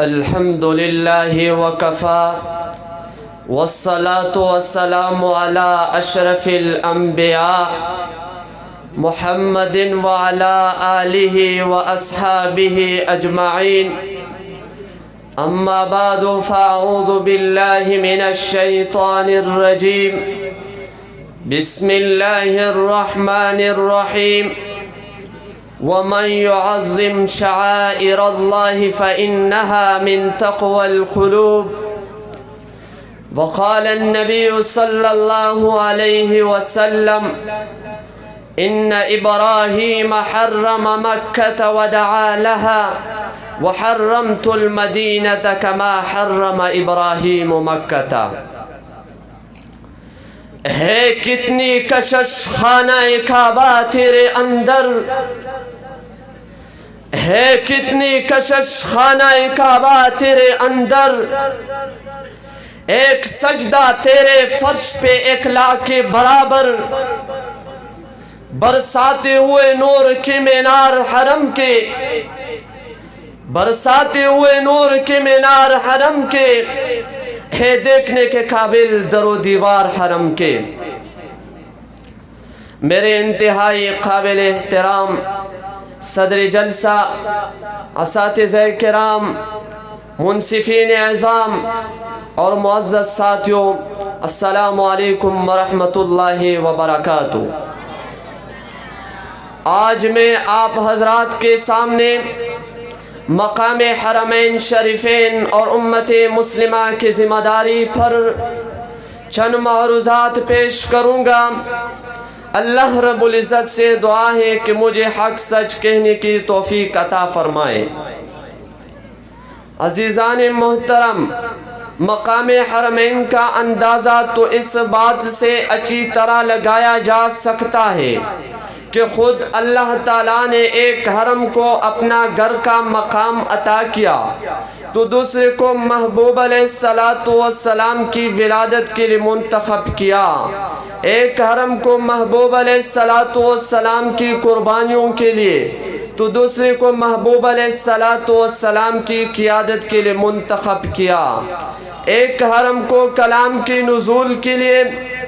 الحمد لله وكفى والصلاة والسلام على أشرف الأنبياء محمد وعلى آله وأصحابه أجمعين. أما بعد فأعوذ بالله من الشيطان الرجيم. بسم الله الرحمن الرحيم. ومن يعظم شعائر الله فإنها من تقوى القلوب. وقال النبي صلى الله عليه وسلم إن إبراهيم حرم مكة ودعا لها وحرمت المدينة كما حرم إبراهيم مكة. ہے کتنی کشش خانہ کعبہ تیرے اندر، ہے کتنی کشش خانہ کعبہ تیرے اندر، ایک سجدہ تیرے فرش پہ 1,00,000 کے برابر، برساتے ہوئے نور کے مینار حرم کے، برساتے ہوئے نور کے مینار حرم کے، ہے دیکھنے کے قابل در و دیوار حرم کے. میرے انتہائی قابل احترام صدر جلسہ، اساتذہ کرام، منصفین اعظام اور معزز ساتھیوں، السلام علیکم ورحمۃ اللہ وبرکاتہ. آج میں آپ حضرات کے سامنے مقام حرمین شریفین اور امت مسلمہ کی ذمہ داری پر چند معروضات پیش کروں گا. اللہ رب العزت سے دعا ہے کہ مجھے حق سچ کہنے کی توفیق عطا فرمائے. عزیزان محترم، مقام حرمین کا اندازہ تو اس بات سے اچھی طرح لگایا جا سکتا ہے کہ خود اللہ تعالیٰ نے ایک حرم کو اپنا گھر کا مقام عطا کیا تو دوسرے کو محبوب علیہ السلام کی ولادت کے لیے منتخب کیا. ایک حرم کو محبوب علیہ السلام کی قربانیوں کے لیے تو دوسرے کو محبوب علیہ السلام کی قیادت کے لیے منتخب کیا. ایک حرم کو کلام کی نزول کے لیے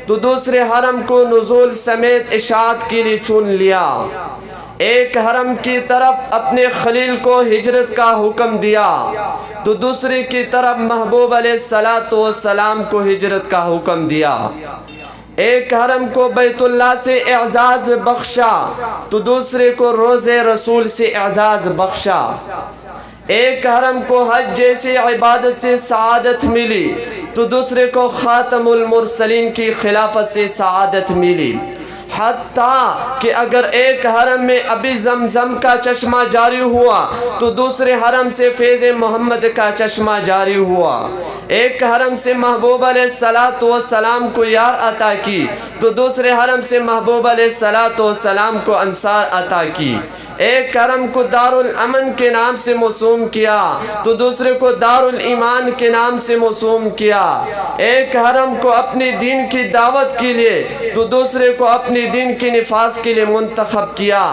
تو دوسرے حرم کو نزول سمیت اشاعت کے لیے چن لیا. ایک حرم کی طرف اپنے خلیل کو ہجرت کا حکم دیا تو دوسری کی طرف محبوب علیہ السلام کو ہجرت کا حکم دیا. ایک حرم کو بیت اللہ سے اعزاز بخشا تو دوسرے کو روضہ رسول سے اعزاز بخشا. ایک حرم کو حج جیسی عبادت سے سعادت ملی تو دوسرے کو خاتم المرسلین کی خلافت سے سعادت ملی. حتیٰ کہ اگر ایک حرم میں ابھی زمزم کا چشمہ جاری ہوا تو دوسرے حرم سے فیض محمد کا چشمہ جاری ہوا. ایک حرم سے محبوب علیہ السلام کو یار عطا کی تو دوسرے حرم سے محبوب علیہ السلام کو انصار عطا کی. ایک حرم کو دار الامن کے نام سے موسوم کیا تو دوسرے کو دار الایمان کے نام سے موسوم کیا. ایک حرم کو اپنی دین کی دعوت کے لیے تو دوسرے کو اپنی دین کی نفاذ کے لیے منتخب کیا.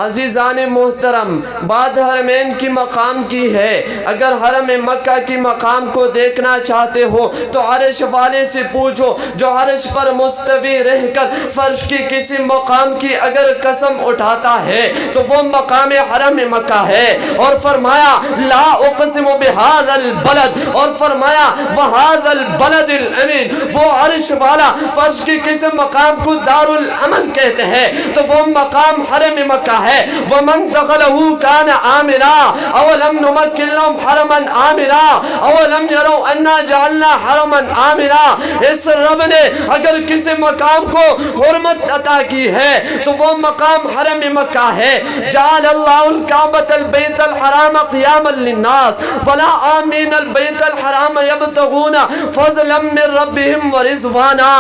عزیزان محترم، بات حرمین کی مقام کی ہے. اگر حرم مکہ کی مقام کو دیکھنا چاہتے ہو تو عرش والے سے پوچھو جو عرش پر مستوی رہ کر فرش کی کسی مقام کی اگر قسم اٹھاتا ہے تو وہ مقام حرم مکہ ہے. اور فرمایا لا اقسم بہذا البلد، اور فرمایا وہذا البلد الامین. وہ عرش والا فرش کی کسی مقام کو دار الامن کہتے ہیں تو وہ مقام حرم مکہ ہے. ومن دخلہ کان آمنا اولم نمکن لهم حرما آمنا اولم يروا انا جعلنا حرما آمنا. اس رب نے اگر کسی مقام کو حرمت عطا کی ہے تو وہ مقام حرم مکہ ہے. جعل اللہ الکعبۃ البیت الحرام قیاما للناس فلا آمین البیت الحرام یبتغون فضلا من ربهم ورضوانا.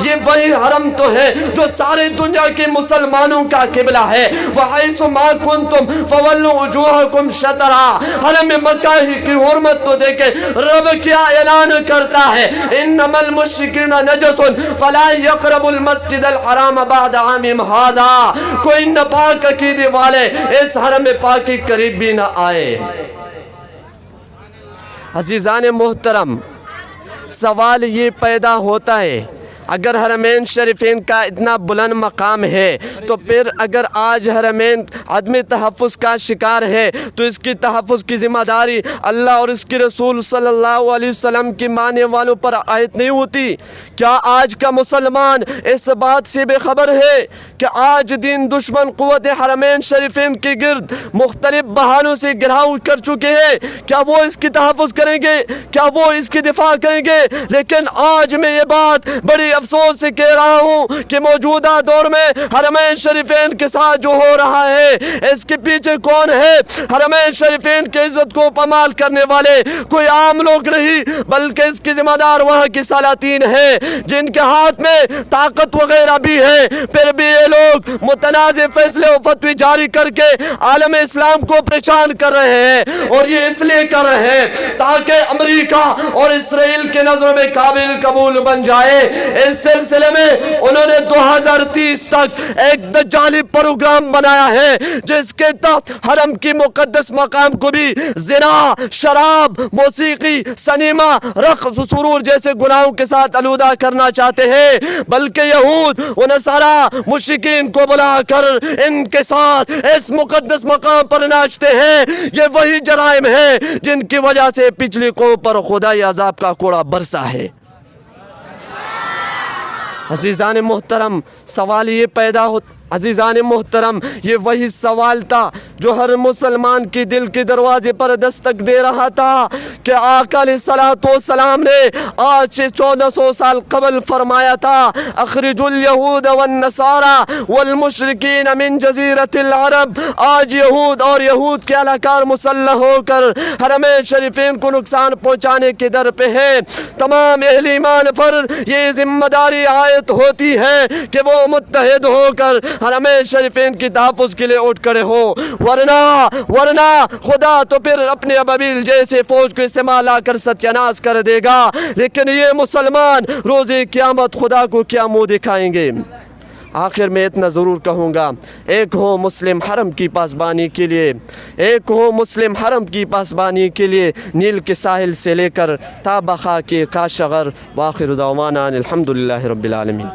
یہ وہی حرم تو ہے جو سارے دنیا کے مسلمانوں کا قبلہ ہے. وحیث ما کنتم فولوا وجوہکم شطرا. حرم مکہ کی حرمت تو دیکھیں رب کیا اعلان کرتا ہے انما المشرکون نجس فلا یقربوا المسجد الحرام بعد عامهم هذا. کوئی ناپاک عقیدے والے اس حرم پاک کے قریب بھی نہ آئے. عزیزان محترم، سوال یہ پیدا ہوتا ہے، اگر حرمین شریفین کا اتنا بلند مقام ہے تو پھر اگر آج حرمین عدم تحفظ کا شکار ہے تو اس کی تحفظ کی ذمہ داری اللہ اور اس کے رسول صلی اللہ علیہ وسلم کی ماننے والوں پر عائد نہیں ہوتی؟ کیا آج کا مسلمان اس بات سے بے خبر ہے کہ آج دین دشمن قوت حرمین شریفین کے گرد مختلف بہانوں سے گھیراؤ کر چکے ہیں؟ کیا وہ اس کی تحفظ کریں گے؟ کیا وہ اس کی دفاع کریں گے؟ لیکن آج میں یہ بات بڑی افسوس سے کہہ رہا ہوں کہ موجودہ دور میں حرمین شریفین کے ساتھ جو ہو رہا ہے اس کے پیچھے کون ہے؟ حرمین شریفین کی عزت کو پامال کرنے والے کوئی عام لوگ نہیں، بلکہ اس کی ذمہ دار وہاں کی سلاطین ہیں جن کے ہاتھ میں طاقت وغیرہ بھی ہے، پھر بھی یہ لوگ متنازع فیصلے و فتوی جاری کر کے عالم اسلام کو پریشان کر رہے ہیں، اور یہ اس لیے کر رہے ہیں تاکہ امریکہ اور اسرائیل کے نظروں میں قابل قبول بن جائے۔ اس سلسلے میں انہوں نے 2030 تک ایک دجالی پروگرام بنایا ہے جس کے تحت حرم کی مقدس مقام کو بھی زنا، شراب، موسیقی، سنیما، رقص و سرور جیسے گناہوں کے ساتھ آلودہ کرنا چاہتے ہیں، بلکہ یہود و نصارا مشرکین کو بلا کر ان کے ساتھ اس مقدس مقام پر ناچتے ہیں۔ یہ وہی جرائم ہیں جن کی وجہ سے پچھلی قوم پر خدائی عذاب کا کوڑا برسا ہے۔ عزیزان محترم، سوال یہ پیدا ہوتا، عزیزان محترم، یہ وہی سوال تھا جو ہر مسلمان کی دل کے دروازے پر دستک دے رہا تھا کہ آقا علیہ السلام نے آج سے 1400 سال قبل فرمایا تھا، اخرج الیہود والنصارى والمشرکین من جزیرۃ العرب۔ آج یہود اور یہود کے اہلکار مسلح ہو کر حرمین شریفین کو نقصان پہنچانے کے در پہ ہیں۔ تمام اہل ایمان پر یہ ذمہ داری عائد ہوتی ہے کہ وہ متحد ہو کر حرمین شریفین کی تحفظ کے لیے اٹھ کھڑے ہو، ورنہ خدا تو پھر اپنے ابابیل جیسے فوج کو استعمال لا کر ستیاناش کر دے گا، لیکن یہ مسلمان روز قیامت خدا کو کیا منہ دکھائیں گے؟ آخر میں اتنا ضرور کہوں گا، ایک ہو مسلم حرم کی پاسبانی کے لیے، ایک ہو مسلم حرم کی پاسبانی کے لیے نیل کے ساحل سے لے کر تا بخا کے کاشغر۔ وآخر دعوانا الحمدللہ رب العالمین۔